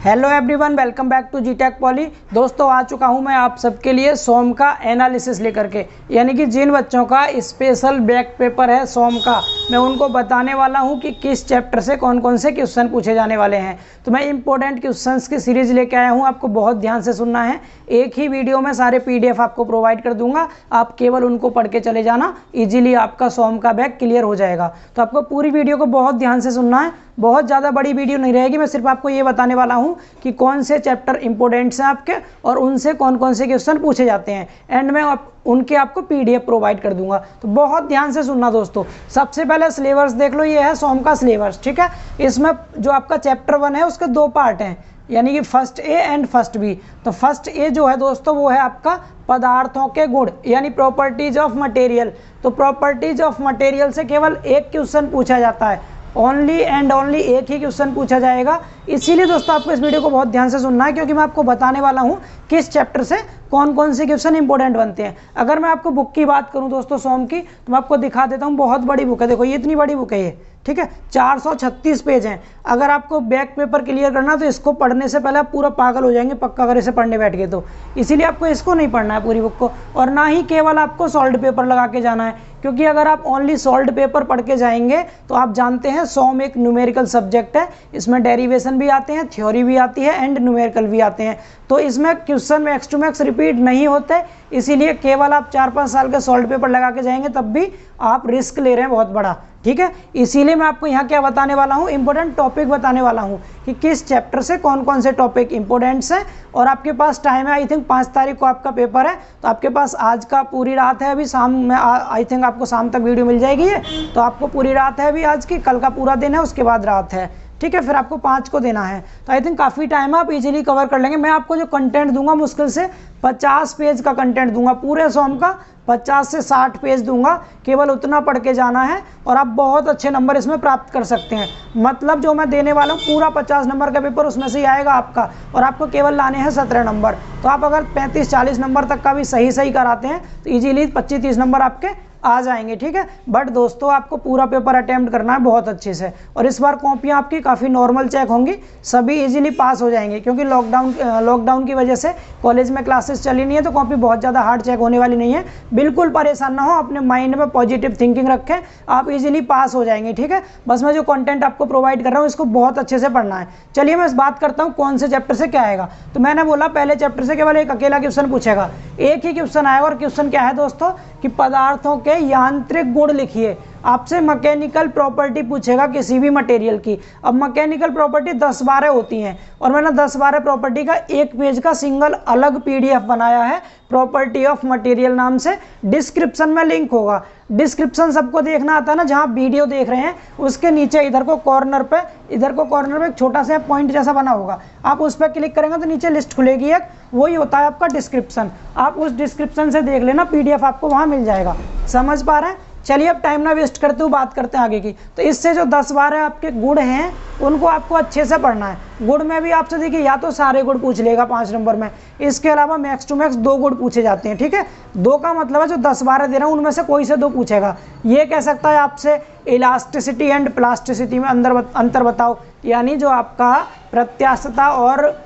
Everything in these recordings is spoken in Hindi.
Hello everyone, welcome back to जीटेक पॉली। दोस्तों आ चुका हूं मैं आप सबके लिए सोम का एनालिसिस लेकर के, यानी कि जिन बच्चों का स्पेशल बैक पेपर है सोम का, मैं उनको बताने वाला हूं कि किस चैप्टर से कौन कौन से क्वेश्चन पूछे जाने वाले हैं। तो मैं इंपॉर्टेंट क्वेश्चंस की सीरीज लेके आया हूं, आपको बहुत ध्यान से सुनना है। एक ही वीडियो में सारे PDF आपको प्रोवाइड कर दूंगा, आप केवल उनको पढ़ के चले जाना, ईजिली आपका सोम का बैक क्लियर हो जाएगा। तो आपको पूरी वीडियो को बहुत ध्यान से सुनना है, बहुत ज़्यादा बड़ी वीडियो नहीं रहेगी। मैं सिर्फ आपको ये बताने वाला हूँ कि कौन से चैप्टर इंपॉर्टेंट्स हैं आपके और उनसे कौन कौन से क्वेश्चन पूछे जाते हैं, एंड में उनके आपको PDF प्रोवाइड कर दूंगा। तो बहुत ध्यान से सुनना दोस्तों। सबसे पहले सिलेबस देख लो, ये है सोम का सिलेबस, ठीक है। इसमें जो आपका चैप्टर 1 है उसके 2 पार्ट हैं, यानी कि first A and first B. तो फर्स्ट ए जो है दोस्तों वो है आपका पदार्थों के गुण, यानी प्रॉपर्टीज ऑफ मटेरियल। तो प्रॉपर्टीज ऑफ मटेरियल से केवल एक क्वेश्चन पूछा जाता है, ओनली एंड ओनली एक ही क्वेश्चन पूछा जाएगा। इसीलिए दोस्तों आपको इस वीडियो को बहुत ध्यान से सुनना है, क्योंकि मैं आपको बताने वाला हूं किस चैप्टर से कौन कौन से क्वेश्चन इंपॉर्टेंट बनते हैं। अगर मैं आपको बुक की बात करूं दोस्तों सोम की, तो मैं आपको दिखा देता हूं। बहुत बड़ी बुक है, देखो ये इतनी बड़ी बुक है ये, ठीक है। 436 पेज हैं। अगर आपको बैक पेपर क्लियर करना तो इसको पढ़ने से पहले आप पूरा पागल हो जाएंगे पक्का, अगर इसे पढ़ने बैठ गए तो। इसीलिए आपको इसको नहीं पढ़ना है पूरी बुक को, और ना ही केवल आपको सॉल्व पेपर लगा के जाना है, क्योंकि अगर आप ओनली सॉल्व पेपर पढ़ के जाएंगे तो आप जानते हैं सोम एक न्यूमेरिकल सब्जेक्ट है। इसमें डेरिवेशन भी आते हैं, थ्योरी भी आती है एंड न्यूमेरिकल भी आते हैं। तो इसमें question max to max repeat नहीं होते, इसीलिए केवल आप 4-5 साल के सॉल्व पेपर लगा के जाएंगे तब भी आप रिस्क ले रहे हैं बहुत बड़ा, ठीक है। इसीलिए मैं आपको यहाँ क्या बताने वाला हूँ, इंपॉर्टेंट टॉपिक बताने वाला हूँ कि किस चैप्टर से कौन कौन से टॉपिक इंपॉर्टेंट्स हैं। और आपके पास टाइम है, आई थिंक 5 तारीख को आपका पेपर है, तो आपके पास आज का पूरी रात है, अभी शाम में आई थिंक आपको शाम तक वीडियो मिल जाएगी है। तो आपको पूरी रात है अभी आज की, कल का पूरा दिन है, उसके बाद रात है, ठीक है। फिर आपको 5 को देना है, तो आई थिंक काफ़ी टाइम है, आप इजीली कवर कर लेंगे। मैं आपको जो कंटेंट दूंगा मुश्किल से 50 पेज का कंटेंट दूंगा, पूरे सोम का 50 से 60 पेज दूंगा, केवल उतना पढ़ के जाना है और आप बहुत अच्छे नंबर इसमें प्राप्त कर सकते हैं। मतलब जो मैं देने वाला हूँ पूरा 50 नंबर का पेपर उसमें से ही आएगा आपका, और आपको केवल लाने हैं 17 नंबर। तो आप अगर 35-40 नंबर तक का भी सही कराते हैं तो ईजिली 25-30 नंबर आपके आ जाएंगे, ठीक है। बट दोस्तों आपको पूरा पेपर अटेम्प्ट करना है बहुत अच्छे से, और इस बार कॉपियाँ आपकी काफ़ी नॉर्मल चेक होंगी, सभी इजीली पास हो जाएंगे, क्योंकि लॉकडाउन की वजह से कॉलेज में क्लासेस चली नहीं है, तो कॉपी बहुत ज़्यादा हार्ड चेक होने वाली नहीं है। बिल्कुल परेशान ना हो, अपने माइंड में पॉजिटिव थिंकिंग रखें, आप इजीली पास हो जाएंगे, ठीक है। बस मैं जो कंटेंट आपको प्रोवाइड कर रहा हूँ इसको बहुत अच्छे से पढ़ना है। चलिए मैं इस बात करता हूँ कौन से चैप्टर से क्या आएगा। तो मैंने बोला पहले चैप्टर से केवल एक अकेला क्वेश्चन पूछेगा, एक ही क्वेश्चन आएगा, और क्वेश्चन क्या है दोस्तों कि पदार्थों के यांत्रिक गुण लिखिए। आपसे मैकेनिकल प्रॉपर्टी पूछेगा किसी भी मटेरियल की। अब मैकेनिकल प्रॉपर्टी 10-12 होती हैं, और मैंने 10-12 प्रॉपर्टी का एक पेज का सिंगल अलग PDF बनाया है, प्रॉपर्टी ऑफ मटेरियल नाम से। डिस्क्रिप्शन में लिंक होगा, डिस्क्रिप्शन सबको देखना आता है ना, जहाँ वीडियो देख रहे हैं उसके नीचे इधर को कॉर्नर पे एक छोटा सा पॉइंट जैसा बना होगा, आप उस पर क्लिक करेंगे तो नीचे लिस्ट खुलेगी एक, वही होता है आपका डिस्क्रिप्शन। आप उस डिस्क्रिप्शन से देख लेना, PDF आपको वहाँ मिल जाएगा। समझ पा रहे हैं? चलिए अब टाइम ना वेस्ट करते हुए बात करते हैं आगे की। तो इससे जो 10-12 आपके गुण हैं उनको आपको अच्छे से पढ़ना है। गुण में भी आपसे देखिए या तो सारे गुण पूछ लेगा 5 नंबर में, इसके अलावा मैक्स टू मैक्स 2 गुण पूछे जाते हैं, ठीक है। 2 का मतलब है जो 10-12 दे रहा हूँ उनमें से कोई से 2 पूछेगा। ये कह सकता है आपसे इलास्टिसिटी एंड प्लास्टिसिटी में अंतर बताओ, यानी जो आपका प्रत्यास्थता और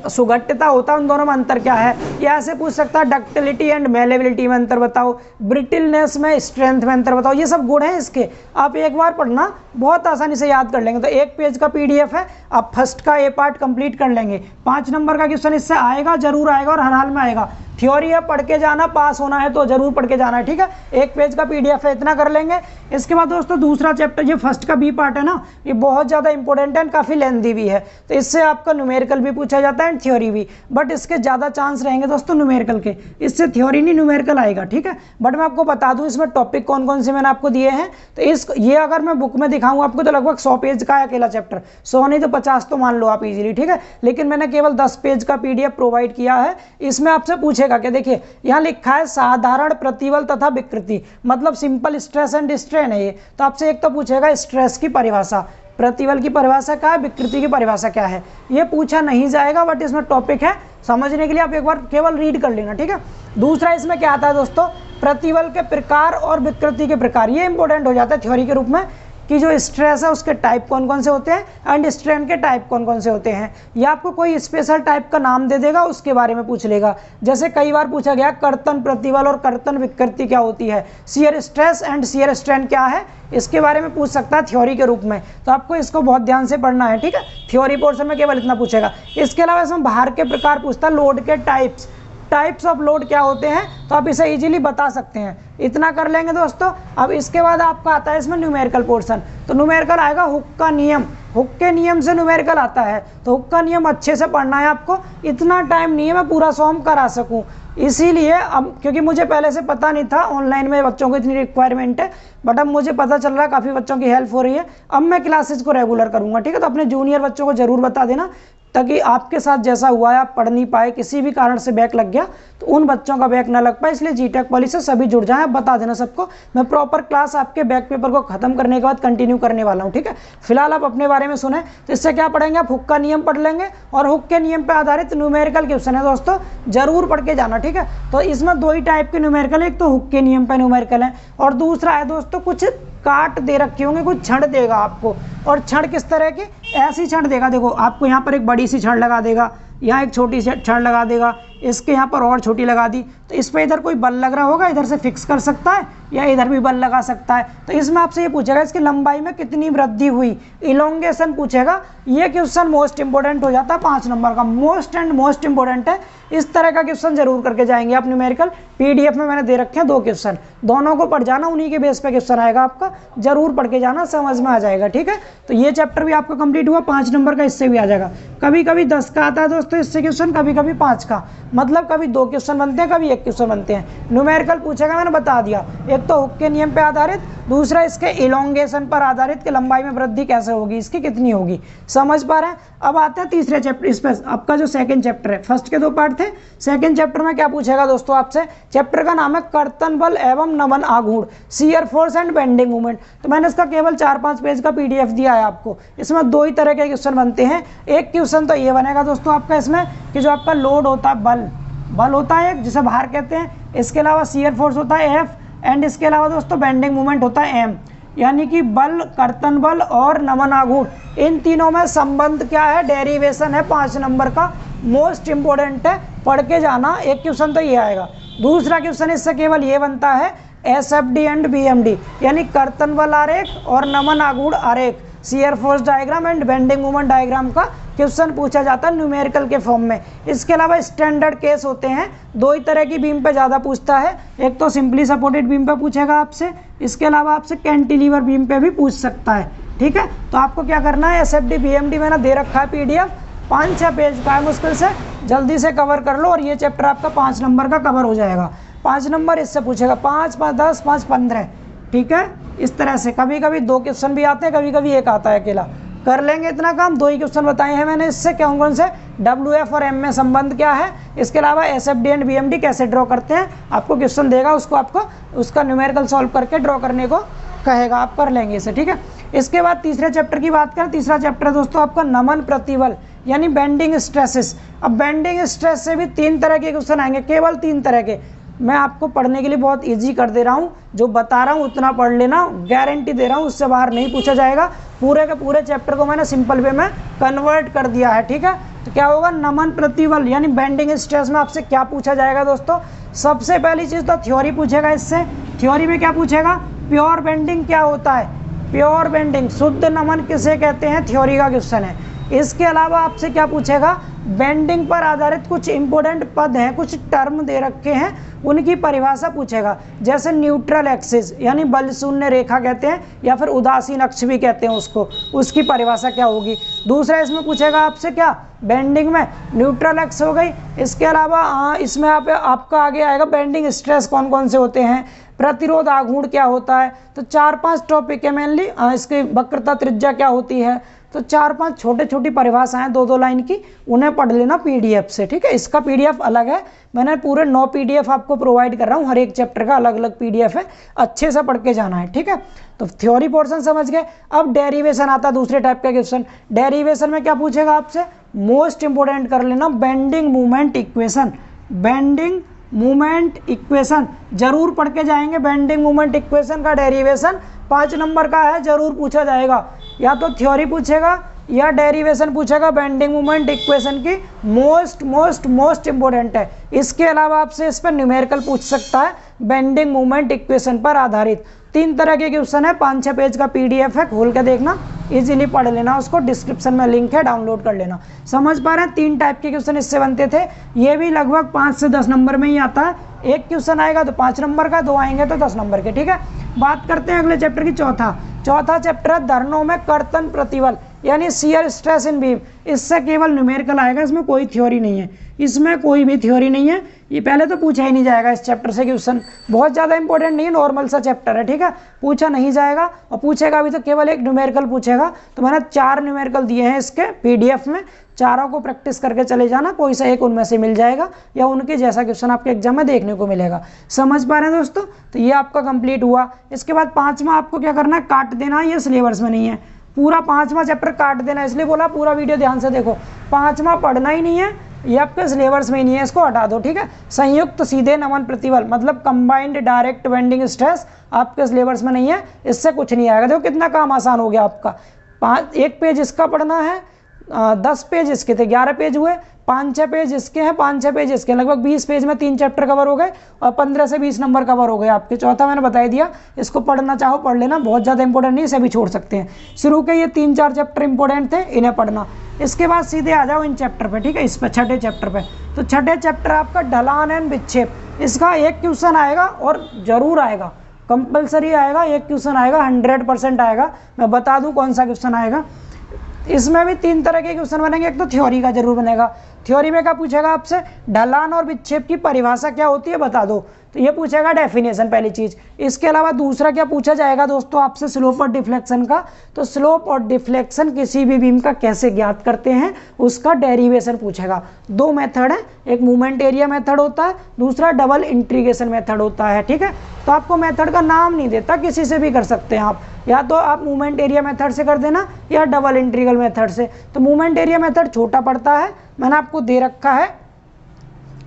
सुगठिता होता है उन दोनों में अंतर क्या है। या ऐसे पूछ सकता है डक्टिलिटी एंड मेलेबिलिटी में अंतर बताओ, ब्रिटिलनेस में स्ट्रेंथ में अंतर बताओ। ये सब गुण हैं इसके, आप एक बार पढ़ना बहुत आसानी से याद कर लेंगे। तो एक पेज का PDF है, आप फर्स्ट का A पार्ट कंप्लीट कर लेंगे। 5 नंबर का क्वेश्चन इससे आएगा, जरूर आएगा, और हर हाल में आएगा। थ्योरी है, पढ़ के जाना, पास होना है तो जरूर पढ़ के जाना है, ठीक है। एक पेज का PDF है, इतना कर लेंगे। इसके बाद दोस्तों दूसरा चैप्टर, ये फर्स्ट का B पार्ट है ना, ये बहुत ज़्यादा इंपॉर्टेंट है, काफ़ी लेंथी भी है। तो इससे आपका न्यूमेरिकल भी पूछा जाता है एंड थ्योरी भी, बट इसके ज़्यादा चांस रहेंगे दोस्तों न्यूमेरिकल के, इससे थ्योरी नहीं न्यूमेरिकल आएगा, ठीक है। बट मैं आपको बता दूँ इसमें टॉपिक कौन कौन से मैंने आपको दिए हैं। तो ये अगर मैं बुक में दिखाऊँ आपको तो लगभग 100 पेज का है अकेला चैप्टर, 100 नहीं तो 50 तो मान लो आप इजीली, ठीक है। लेकिन मैंने केवल 10 पेज का PDF प्रोवाइड किया है। इसमें आपसे पूछेगा क्या, देखिए यहाँ लिखा है साधारण प्रतिबल तथा विकृति, मतलब सिंपल स्ट्रेस एंड स्ट्रेन है ये। तो आपसे एक तो पूछेगा स्ट्रेस की परिभाषा, प्रतिबल की परिभाषा क्या है, विकृति की परिभाषा क्या है, ये पूछा नहीं जाएगा, बट इसमें टॉपिक है, समझने के लिए आप एक बार केवल रीड कर लेना, ठीक है। दूसरा इसमें क्या आता है दोस्तों, प्रतिबल के प्रकार और विकृति के प्रकार, ये इंपॉर्टेंट हो जाता है थ्योरी के रूप में कि जो स्ट्रेस है उसके टाइप कौन कौन से होते हैं एंड स्ट्रेन के टाइप कौन कौन से होते हैं। या आपको कोई स्पेशल टाइप का नाम दे देगा, उसके बारे में पूछ लेगा। जैसे कई बार पूछा गया कर्तन प्रतिबल और कर्तन विकृति क्या होती है, shear stress and shear strain क्या है, इसके बारे में पूछ सकता है थ्योरी के रूप में। तो आपको इसको बहुत ध्यान से पढ़ना है, ठीक है। थ्योरी पोर्शन में केवल इतना पूछेगा। इसके अलावा इसमें भार के प्रकार पूछता है, लोड के टाइप्स ऑफ लोड क्या होते हैं, तो आप इसे इजीली बता सकते हैं। इतना कर लेंगे दोस्तों। अब इसके बाद आपका आता है इसमें न्यूमेरिकल पोर्शन। तो न्यूमेरिकल आएगा हुक का नियम, हुक के नियम से न्यूमेरिकल आता है। तो हुक का नियम अच्छे से पढ़ना है आपको। इतना टाइम नहीं है मैं पूरा सॉल्व करा सकूं, इसीलिए अब क्योंकि मुझे पहले से पता नहीं था ऑनलाइन में बच्चों को इतनी रिक्वायरमेंट है, बट अब मुझे पता चल रहा है, काफ़ी बच्चों की हेल्प हो रही है। अब मैं क्लासेज को रेगुलर करूंगा, ठीक है। तो अपने जूनियर बच्चों को जरूर बता देना, ताकि आपके साथ जैसा हुआ है आप पढ़ नहीं पाए, किसी भी कारण से बैक लग गया, तो उन बच्चों का बैक ना लग पाए। इसलिए जीटेक पॉली से सभी जुड़ जाएं। आप बता देना सबको। मैं प्रॉपर क्लास आपके बैक पेपर को खत्म करने के बाद कंटिन्यू करने वाला हूं, ठीक है। फिलहाल आप अपने बारे में सुने। तो इससे क्या पढ़ेंगे आप, हुक का नियम पढ़ लेंगे और हुक के नियम पर आधारित न्यूमेरिकल क्वेश्चन है दोस्तों, जरूर पढ़ के जाना, ठीक है। तो इसमें दो ही टाइप के न्यूमेरिकल है, एक तो हुक के नियम पर न्यूमेरिकल है और दूसरा है दोस्तों कुछ काट दे रखे होंगे, कुछ छड़ देगा आपको। और छड़ किस तरह की, ऐसी छड़ देगा, देखो आपको यहाँ पर एक बड़ी सी छड़ लगा देगा, यहाँ एक छोटी सी छड़ लगा देगा, इसके यहाँ पर और छोटी लगा दी। तो इस पर इधर कोई बल लग रहा होगा, इधर से फिक्स कर सकता है या इधर भी बल लगा सकता है। तो इसमें आपसे ये पूछेगा इसकी लंबाई में कितनी वृद्धि हुई, इलोंगेशन पूछेगा। ये क्वेश्चन मोस्ट इंपोर्टेंट हो जाता है 5 नंबर का, मोस्ट इंपोर्टेंट है। इस तरह का क्वेश्चन जरूर करके जाएंगे आप न्यूमेरिकल। पीडीएफ में मैंने दे रखे हैं 2 क्वेश्चन, दोनों को पढ़ जाना, उन्हीं के बेस पे क्वेश्चन आएगा आपका, जरूर पढ़ के जाना, समझ में आ जाएगा, ठीक है। तो ये चैप्टर भी आपका कंप्लीट हुआ, 5 नंबर का इससे भी आ जाएगा। कभी कभी 10 का आता है दोस्तों इससे क्वेश्चन, कभी कभी 5 का, मतलब कभी 2 क्वेश्चन बनते हैं, कभी 1 क्वेश्चन बनते हैं। न्यूमेरिकल पूछेगा, मैंने बता दिया, एक तो हुक के नियम पे आधारित, दूसरा इसके इलोंगेशन पर आधारित कि लंबाई में वृद्धि कैसे होगी, इसकी कितनी होगी, समझ पा रहे हैं। अब आते हैं तीसरे चैप्टर, इस पर आपका जो सेकंड चैप्टर है, फर्स्ट के 2 पार्ट थे, सेकंड चैप्टर में क्या पूछेगा दोस्तों आपसे। चैप्टर का नाम है कर्तन बल एवं नमन आघूर्ण, shear force and bending movement. तो मैंने इसका केवल 4-5 पेज का पीडीएफ दिया है आपको। इसमें 2 ही तरह के क्वेश्चन बनते हैं। एक क्वेश्चन तो ये बनेगा दोस्तों आपका इसमें कि जो आपका लोड होता है, बल होता है एक, जिसे भार कहते हैं, इसके अलावा शियर फोर्स होता है एफ, एंड इसके अलावा दोस्तों बेंडिंग मूवमेंट होता है एम। यानी कि बल, कर्तन बल और नमन आघूर्ण, इन तीनों में संबंध क्या है, डेरिवेशन है 5 नंबर का, मोस्ट इंपोर्टेंट है, पढ़ के जाना। एक क्वेश्चन तो ये आएगा। दूसरा क्वेश्चन इससे केवल ये बनता है एसएफडी एंड बीएमडी, यानी कर्तन बल आरेख और नमन आघूर्ण आरेख, shear force diagram and bending movement diagram का क्वेश्चन पूछा जाता है न्यूमेरिकल के फॉर्म में। इसके अलावा स्टैंडर्ड केस होते हैं, 2 ही तरह की बीम पे ज़्यादा पूछता है। एक तो सिंपली सपोर्टेड बीम पे पूछेगा आपसे, इसके अलावा आपसे कैंटिलीवर बीम पे भी पूछ सकता है, ठीक है। तो आपको क्या करना है, एसएफडी बीएमडी मैंने दे रखा है पीडीएफ, 5-6 पेज का है, मुश्किल से जल्दी से कवर कर लो और ये चैप्टर आपका 5 नंबर का कवर हो जाएगा। 5 नंबर इससे पूछेगा, 5, 5, 10, 5, 15, ठीक है। इस तरह से कभी कभी 2 क्वेश्चन भी आते हैं, कभी कभी 1 आता है अकेला। कर लेंगे इतना काम। 2 ही क्वेश्चन बताए हैं मैंने इससे, कौन से, WF और M में संबंध क्या है, इसके अलावा SFD एंड BMD कैसे ड्रॉ करते हैं। आपको क्वेश्चन देगा, उसको आपको उसका न्यूमेरिकल सॉल्व करके ड्रॉ करने को कहेगा, आप कर लेंगे इसे, ठीक है। इसके बाद तीसरे चैप्टर की बात करें। तीसरा चैप्टर है दोस्तों आपका नमन प्रतिबल, यानी बेंडिंग स्ट्रेसेस। अब बेंडिंग स्ट्रेस से भी 3 तरह के क्वेश्चन आएंगे, केवल 3 तरह के। मैं आपको पढ़ने के लिए बहुत इजी कर दे रहा हूँ, जो बता रहा हूँ उतना पढ़ लेना, गारंटी दे रहा हूँ, उससे बाहर नहीं पूछा जाएगा। पूरे के पूरे चैप्टर को मैंने सिंपल वे में कन्वर्ट कर दिया है, ठीक है। तो क्या होगा, नमन प्रतिबल यानी बेंडिंग स्ट्रेस में आपसे क्या पूछा जाएगा दोस्तों। सबसे पहली चीज़ तो थ्योरी पूछेगा इससे। थ्योरी में क्या पूछेगा, प्योर बेंडिंग क्या होता है, प्योर बेंडिंग, शुद्ध नमन किसे कहते हैं, थ्योरी का क्वेश्चन है। इसके अलावा आपसे क्या पूछेगा, बेंडिंग पर आधारित कुछ इंपॉर्टेंट पद हैं, कुछ टर्म दे रखे हैं, उनकी परिभाषा पूछेगा। जैसे न्यूट्रल एक्सिस यानी बल शून्य रेखा कहते हैं, या फिर उदासीन अक्ष भी कहते हैं उसको, उसकी परिभाषा क्या होगी। दूसरा इसमें पूछेगा आपसे क्या, बेंडिंग में न्यूट्रल एक्स हो गई। इसके अलावा इसमें आपका आगे आएगा बेंडिंग स्ट्रेस कौन कौन से होते हैं, प्रतिरोध आघूर्ण क्या होता है। तो 4-5 टॉपिक है मेनली। इसकी वक्रता त्रिज्या क्या होती है। तो 4-5 छोटी परिभाषाएं 2-2 लाइन की, उन्हें पढ़ लेना पीडीएफ से, ठीक है। इसका पीडीएफ अलग है, मैंने पूरे 9 पीडीएफ आपको प्रोवाइड कर रहा हूँ, हर एक चैप्टर का अलग अलग पीडीएफ है, अच्छे से पढ़ के जाना है, ठीक है। तो थ्योरी पोर्शन समझ गए। अब डेरिवेशन आता है, दूसरे टाइप का क्वेश्चन। डेरिवेशन में क्या पूछेगा आपसे, मोस्ट इंपोर्टेंट कर लेना, bending movement equation, bending movement equation जरूर पढ़ के जाएंगे। बेंडिंग मूवमेंट इक्वेशन का डेरिवेशन 5 नंबर का है, जरूर पूछा जाएगा। या तो थ्योरी पूछेगा या डेरिवेशन पूछेगा। बेंडिंग मूवमेंट इक्वेशन की मोस्ट इंपॉर्टेंट है। इसके अलावा आपसे इस पर न्यूमेरिकल पूछ सकता है बेंडिंग मूवमेंट इक्वेशन पर आधारित। 3 तरह के क्वेश्चन है, 5-6 पेज का PDF है, खोल के देखना, इजीली पढ़ लेना उसको, डिस्क्रिप्शन में लिंक है, डाउनलोड कर लेना। समझ पा रहे हैं? 3 टाइप के क्वेश्चन इससे बनते थे। ये भी लगभग 5 से 10 नंबर में ही आता है। एक क्वेश्चन आएगा तो 5 नंबर का, 2 आएंगे तो 10 नंबर के। ठीक है, बात करते हैं अगले चैप्टर की। चौथा चैप्टर है धरनों में कर्तन प्रतिबल यानी शियर स्ट्रेस इन बीम। इससे केवल न्यूमेरिकल आएगा, इसमें कोई थ्योरी नहीं है, इसमें कोई भी थ्योरी नहीं है। ये पहले तो पूछा ही नहीं जाएगा इस चैप्टर से क्वेश्चन, बहुत ज़्यादा इंपॉर्टेंट नहीं है, नॉर्मल सा चैप्टर है। ठीक है, पूछा नहीं जाएगा, और पूछेगा भी तो केवल एक न्यूमेरिकल पूछेगा। तो मैंने 4 न्यूमेरिकल दिए हैं इसके PDF में, चारों को प्रैक्टिस करके चले जाना, कोई सा एक उनमें से मिल जाएगा या उनके जैसा क्वेश्चन आपके एग्जाम में देखने को मिलेगा। समझ पा रहे हैं दोस्तों? तो ये आपका कंप्लीट हुआ। इसके बाद 5वां आपको क्या करना है, काट देना। ये सिलेबस में नहीं है, पूरा 5वां चैप्टर काट देना, इसलिए बोला पूरा वीडियो ध्यान से देखो। 5वां पढ़ना ही नहीं है, ये आपके सिलेबस में ही नहीं है, इसको हटा दो। ठीक है, संयुक्त सीधे नमन प्रतिबल मतलब कंबाइंड डायरेक्ट बेंडिंग स्ट्रेस आपके सिलेबस में नहीं है, इससे कुछ नहीं आएगा। देखो कितना काम आसान हो गया आपका। 1 पेज इसका पढ़ना है, 10 पेज इसके थे, 11 पेज हुए, 5-6 पेज इसके हैं, 5-6 पेज इसके, लगभग 20 पेज में 3 चैप्टर कवर हो गए और 15 से 20 नंबर कवर हो गए आपके। चौथा मैंने बता दिया, इसको पढ़ना चाहो पढ़ लेना, बहुत ज़्यादा इंपॉर्टेंट नहीं, इसे भी छोड़ सकते हैं। शुरू के ये 3-4 चैप्टर इंपॉर्टेंट थे, इन्हें पढ़ना। इसके बाद सीधे आ जाओ इन चैप्टर पे। ठीक है, इस पर 6ठे चैप्टर पे। तो 6ठे चैप्टर आपका ढलान एंड विक्षेप। इसका एक क्वेश्चन आएगा और जरूर आएगा, कंपलसरी आएगा, एक क्वेश्चन आएगा, 100% आएगा। मैं बता दूं कौन सा क्वेश्चन आएगा। इसमें भी 3 तरह के क्वेश्चन बनेंगे। एक तो थ्योरी का जरूर बनेगा। थ्योरी में क्या पूछेगा आपसे, ढलान और विक्षेप की परिभाषा क्या होती है बता दो, तो ये पूछेगा डेफिनेशन पहली चीज। इसके अलावा दूसरा क्या पूछा जाएगा दोस्तों आपसे, स्लोप और डिफ्लेक्शन का। तो स्लोप और डिफ्लेक्शन किसी भी बीम का कैसे ज्ञात करते हैं, उसका डेरिवेशन पूछेगा। 2 मेथड है, एक मूवमेंट एरिया मेथड होता है, दूसरा डबल इंटीग्रेशन मेथड होता है। ठीक है, तो आपको मेथड का नाम नहीं देता, किसी से भी कर सकते हैं आप, या तो आप मूवमेंट एरिया मेथड से कर देना या डबल इंटीग्रल मेथड से। तो मूवमेंट एरिया मेथड छोटा पड़ता है, मैंने आपको दे रखा है,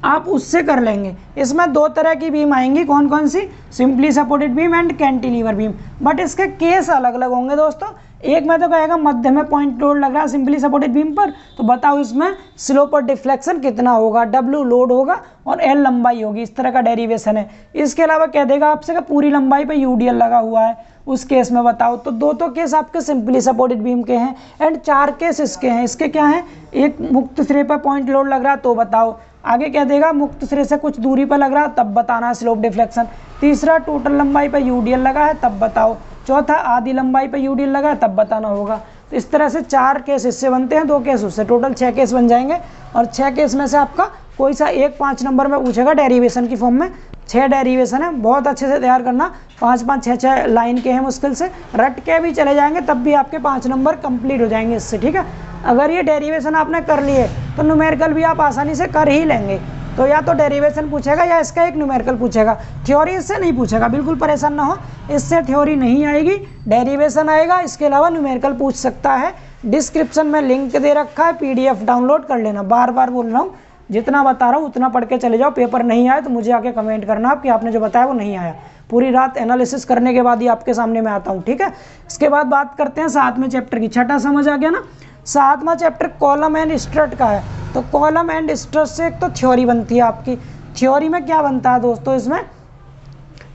आप उससे कर लेंगे। इसमें 2 तरह की बीम आएंगी, कौन कौन सी, simply supported beam and cantilever beam, but इसके केस अलग अलग होंगे दोस्तों। एक में तो कहेगा मध्य में पॉइंट लोड लग रहा है सिंपली सपोर्टेड बीम पर, तो बताओ इसमें स्लोप और डिफ्लेक्शन कितना होगा, W लोड होगा और L लंबाई होगी, इस तरह का डेरिवेशन है। इसके अलावा कह देगा आपसे कि पूरी लंबाई पे UDL लगा हुआ है, उस केस में बताओ। तो 2 तो केस आपके सिंपली सपोर्टेड बीम के हैं एंड 4 केस इसके हैं। इसके क्या हैं, एक मुक्त सिरे पर पॉइंट लोड लग रहा है तो बताओ, आगे कह देगा मुक्त सिरे से कुछ दूरी पर लग रहा है तब बताना है स्लोप डिफ्लेक्शन, तीसरा टोटल लंबाई पर UDL लगा है तब बताओ, चौथा आधी लंबाई पर UDL लगा है तब बताना होगा। तो इस तरह से 4 केस इससे बनते हैं, 2 केस उससे, टोटल 6 केस बन जाएंगे। और 6 केस में से आपका कोई सा एक 5 नंबर में पूछेगा डेरिवेशन की फॉर्म में। 6 डेरिवेशन है, बहुत अच्छे से तैयार करना, 5-5, 6-6 लाइन के हैं, मुश्किल से रट के भी चले जाएंगे तब भी आपके 5 नंबर कंप्लीट हो जाएंगे इससे। ठीक है, अगर ये डेरिवेशन आपने कर लिए तो न्यूमेरिकल भी आप आसानी से कर ही लेंगे। तो या तो डेरिवेशन पूछेगा या इसका एक न्यूमेरिकल पूछेगा, थ्योरी इससे नहीं पूछेगा, बिल्कुल परेशान ना हो, इससे थ्योरी नहीं आएगी, डेरिवेशन आएगा। इसके अलावा न्यूमेरिकल पूछ सकता है। डिस्क्रिप्शन में लिंक दे रखा है, PDF डाउनलोड कर लेना। बार बार बोल रहा हूँ, जितना बता रहा हूँ उतना पढ़ के चले जाओ। पेपर नहीं आए तो मुझे आके कमेंट करना आप कि आपने जो बताया वो नहीं आया। पूरी रात एनालिसिस करने के बाद ही आपके सामने मैं आता हूँ। ठीक है, इसके बाद बात करते हैं 7वें चैप्टर की। 6ठा समझ आ गया ना। 7वां चैप्टर कॉलम एंड स्ट्रट का है। तो कॉलम एंड स्ट्रट से एक तो थ्योरी बनती है आपकी। थ्योरी में क्या बनता है दोस्तों, इसमें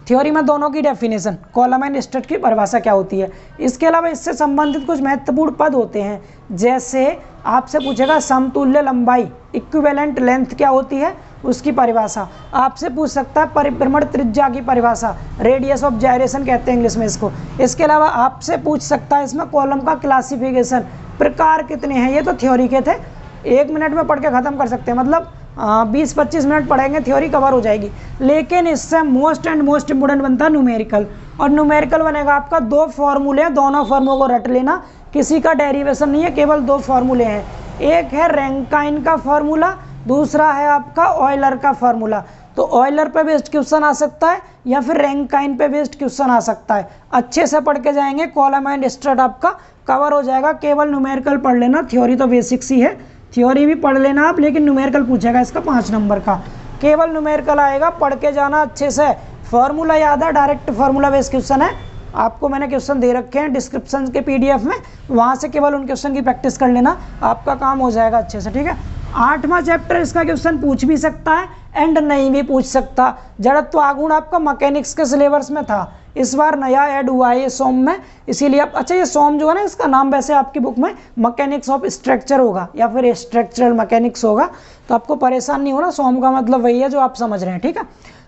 थ्योरी में दोनों की डेफिनेशन, कॉलम एंड स्ट्रट की परिभाषा क्या होती है। इसके अलावा इससे संबंधित कुछ महत्वपूर्ण पद होते हैं, जैसे आपसे पूछेगा समतुल्य लंबाई, इक्विवेलेंट लेंथ क्या होती है, उसकी परिभाषा। आपसे पूछ सकता है परिभ्रमण त्रिज्या की परिभाषा, रेडियस ऑफ जायरेशन कहते हैं इंग्लिश में इसको। इसके अलावा आपसे पूछ सकता है इसमें कॉलम का क्लासिफिकेशन, प्रकार कितने हैं। ये तो थ्योरी के थे, 1 मिनट में पढ़ के ख़त्म कर सकते हैं, मतलब 20-25 मिनट पढ़ेंगे, थ्योरी कवर हो जाएगी। लेकिन इससे मोस्ट इंपोर्टेंट बनता है न्यूमेरिकल, और न्यूमेरिकल बनेगा आपका 2 फॉर्मूले हैं, दोनों फॉर्मूलों को रट लेना, किसी का डेरिवेशन नहीं है, केवल 2 फॉर्मूले हैं। एक है रैंकाइन का फॉर्मूला, दूसरा है आपका ऑयलर का फॉर्मूला। तो ऑयलर पे बेस्ड क्वेश्चन आ सकता है या फिर रैंकाइन पे बेस्ड क्वेश्चन आ सकता है। अच्छे से पढ़ के जाएंगे, कॉलम एंड स्ट्रट आपका कवर हो जाएगा। केवल न्यूमेरिकल पढ़ लेना, थ्योरी तो बेसिक्स ही है, थ्योरी भी पढ़ लेना आप, लेकिन न्यूमेरिकल पूछेगा इसका 5 नंबर का। केवल न्यूमेरिकल आएगा, पढ़ के जाना अच्छे से। फॉर्मूला याद है, डायरेक्ट फार्मूला बेस्ड क्वेश्चन है। आपको मैंने क्वेश्चन दे रखे हैं डिस्क्रिप्शन के PDF में, वहाँ से केवल उन क्वेश्चन की प्रैक्टिस कर लेना, आपका काम हो जाएगा अच्छे से, ठीक है। 8वां चैप्टर, इसका क्वेश्चन पूछ भी सकता है एंड नहीं भी पूछ सकता। जड़त्व आघूर्ण आपका मैकेनिक्स के सिलेबस में था, इस बार नया ऐड हुआ है ये सोम में, इसीलिए आप, अच्छा ये सोम जो है ना, इसका नाम वैसे आपकी बुक में मैकेनिक्स ऑफ स्ट्रक्चर होगा या फिर स्ट्रक्चरल मैकेनिक्स होगा, तो आपको परेशान नहीं होना, सोम का मतलब वही है जो आप समझ रहे हैं, ठीक है।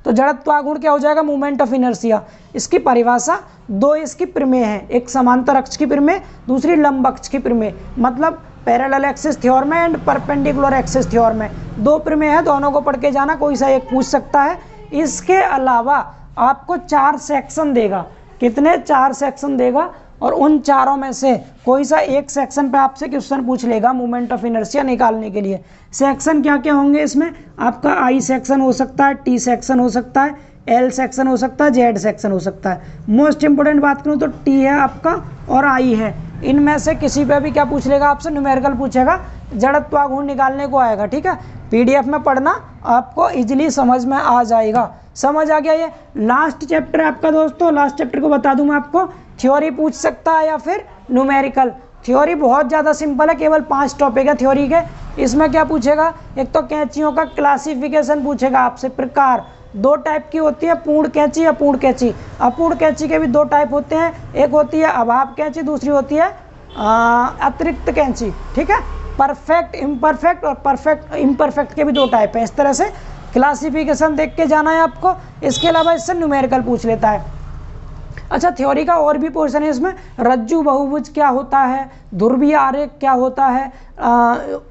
तो जड़त्व आघूर्ण क्या हो जाएगा, मूवमेंट ऑफ इनर्शिया। इसकी परिभाषा, दो इसकी प्रमेय है, एक समांतर अक्ष की प्रमेय, दूसरी लंब अक्ष की प्रमेय, मतलब parallel axis theorem and perpendicular axis theorem, दो प्रमेय है, दोनों को पढ़ के जाना, कोई सा एक पूछ सकता है। इसके अलावा आपको 4 सेक्शन देगा, कितने, 4 सेक्शन देगा, और उन चारों में से कोई सा एक सेक्शन पे आपसे क्वेश्चन पूछ लेगा मोमेंट ऑफ इनर्शिया निकालने के लिए। सेक्शन क्या क्या होंगे इसमें, आपका I सेक्शन हो सकता है, T सेक्शन हो सकता है, L सेक्शन हो सकता है, Z सेक्शन हो सकता है। मोस्ट इंपोर्टेंट बात करूँ तो T है आपका और I है, इनमें से किसी पे भी क्या पूछ लेगा आपसे, न्यूमेरिकल पूछेगा, जड़त्व आघूर्ण निकालने को आएगा, ठीक है। PDF में पढ़ना, आपको इजीली समझ में आ जाएगा। समझ आ गया। ये लास्ट चैप्टर है आपका दोस्तों, लास्ट चैप्टर को बता दूं मैं आपको, थ्योरी पूछ सकता है या फिर न्यूमेरिकल। थ्योरी बहुत ज़्यादा सिंपल है, केवल 5 टॉपिक है थ्योरी के। इसमें क्या पूछेगा, एक तो कैंचियों का क्लासिफिकेशन पूछेगा आपसे, प्रकार 2 टाइप की होती है, पूर्ण कैंची, अपूर्ण कैंची। अपूर्ण कैंची के भी 2 टाइप होते हैं, एक होती है अभाव कैंची, दूसरी होती है अतिरिक्त कैंची, ठीक है। परफेक्ट, इम्परफेक्ट, और परफेक्ट इम्परफेक्ट के भी 2 टाइप हैं। इस तरह से क्लासिफिकेशन देख के जाना है आपको। इसके अलावा इससे न्यूमेरिकल पूछ लेता है। अच्छा, थ्योरी का और भी पोर्शन है इसमें, रज्जु बहुभुज क्या होता है, ध्रुवीय आरेख क्या होता है,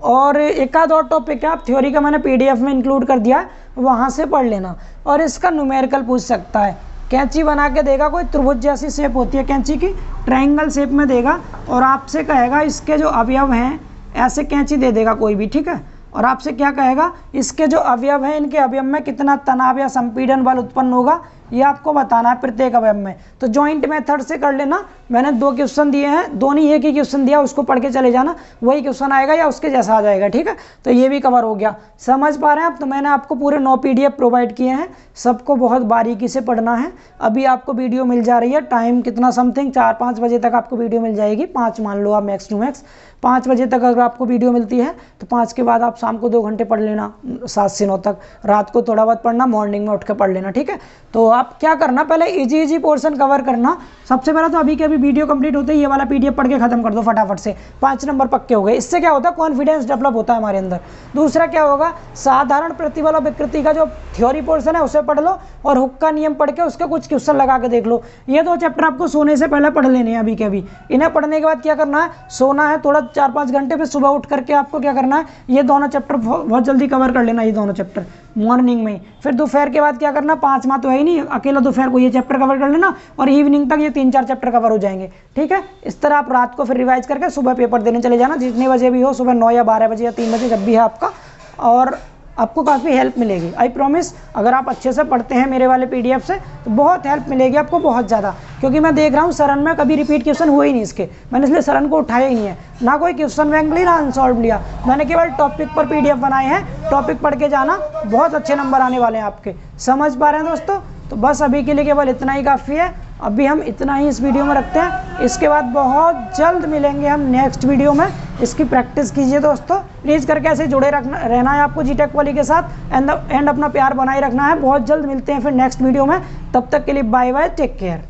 और एक आध और टॉपिक है, आप थ्योरी का मैंने PDF में इंक्लूड कर दिया है, वहाँ से पढ़ लेना। और इसका न्यूमेरिकल पूछ सकता है। कैंची बना के देगा, कोई त्रिभुज जैसी शेप होती है कैंची की, ट्रायंगल शेप में देगा, और आपसे कहेगा इसके जो अवयव हैं, ऐसे कैंची दे देगा कोई भी, ठीक है। और आपसे क्या कहेगा, इसके जो अवयव हैं, इनके अवयव में कितना तनाव या संपीड़न बल उत्पन्न होगा, ये आपको बताना है प्रत्येक अवयव में। तो जॉइंट मेथड से कर लेना। मैंने 2 क्वेश्चन दिए हैं, 2 नहीं एक ही क्वेश्चन दिया, उसको पढ़ के चले जाना, वही क्वेश्चन आएगा या उसके जैसा आ जाएगा, ठीक है। तो ये भी कवर हो गया। समझ पा रहे हैं आप। तो मैंने आपको पूरे 9 PDF प्रोवाइड किए हैं, सबको बहुत बारीकी से पढ़ना है। अभी आपको वीडियो मिल जा रही है, टाइम कितना समथिंग 4-5 बजे तक आपको वीडियो मिल जाएगी, 5 मान लो आप मैक्स टू मैक्स। 5 बजे तक अगर आपको वीडियो मिलती है तो 5 के बाद आप शाम को 2 घंटे पढ़ लेना, 7 से 9 तक। रात को थोड़ा बहुत पढ़ना, मॉर्निंग में उठ के पढ़ लेना, ठीक है। तो आप क्या करना, पहले इजी पोर्शन कवर करना। सबसे पहले तो अभी के अभी वीडियो कंप्लीट होते ही ये वाला PDF पढ़ के खत्म कर दो फटाफट से, 5 नंबर पक्के हो गए। इससे क्या होता है, कॉन्फिडेंस डेवलप होता है हमारे अंदर। दूसरा क्या होगा, साधारण प्रतिबल और विकृति का जो थ्योरी पोर्शन है उसे पढ़ लो, और हुक का नियम पढ़ के उसके कुछ क्वेश्चन लगा के देख लो। ये 2 चैप्टर आपको सोने से पहले पढ़ लेने हैं अभी के अभी। इन्हें पढ़ने के बाद क्या करना है, सोना है थोड़ा 4-5 घंटे, फिर सुबह उठ करके आपको क्या करना है, ये दोनों चैप्टर बहुत जल्दी कवर कर लेना, ये दोनों चैप्टर मॉर्निंग में ही। फिर दोपहर के बाद क्या करना, 5 माह तो है ही नहीं, अकेला दोपहर को ये चैप्टर कवर कर लेना, और इवनिंग तक ये 3-4 चैप्टर कवर हो जाएंगे, ठीक है। इस तरह आप रात को फिर रिवाइज करके सुबह पेपर देने चले जाना, जितने बजे भी हो, सुबह 9 या 12 बजे या 3 बजे, जब भी है आपका, और आपको काफ़ी हेल्प मिलेगी। आई प्रॉमिस, अगर आप अच्छे से पढ़ते हैं मेरे वाले PDF से तो बहुत हेल्प मिलेगी आपको, बहुत ज़्यादा। क्योंकि मैं देख रहा हूँ सरन में कभी रिपीट क्वेश्चन हुए ही नहीं इसके, मैंने इसलिए सरन को उठाया ही नहीं है, ना कोई क्वेश्चन बैंक लिया, ना अनसॉल्व लिया। मैंने केवल टॉपिक पर PDF बनाए हैं, टॉपिक पढ़ के जाना, बहुत अच्छे नंबर आने वाले हैं आपके। समझ पा रहे हैं दोस्तों। तो बस अभी के लिए केवल इतना ही काफ़ी है। अभी हम इतना ही इस वीडियो में रखते हैं, इसके बाद बहुत जल्द मिलेंगे हम नेक्स्ट वीडियो में। इसकी प्रैक्टिस कीजिए दोस्तों, प्लीज़ करके ऐसे जुड़े रहना है आपको GTech पॉली के साथ, एंड अपना प्यार बनाए रखना है। बहुत जल्द मिलते हैं फिर नेक्स्ट वीडियो में, तब तक के लिए बाय बाय, टेक केयर।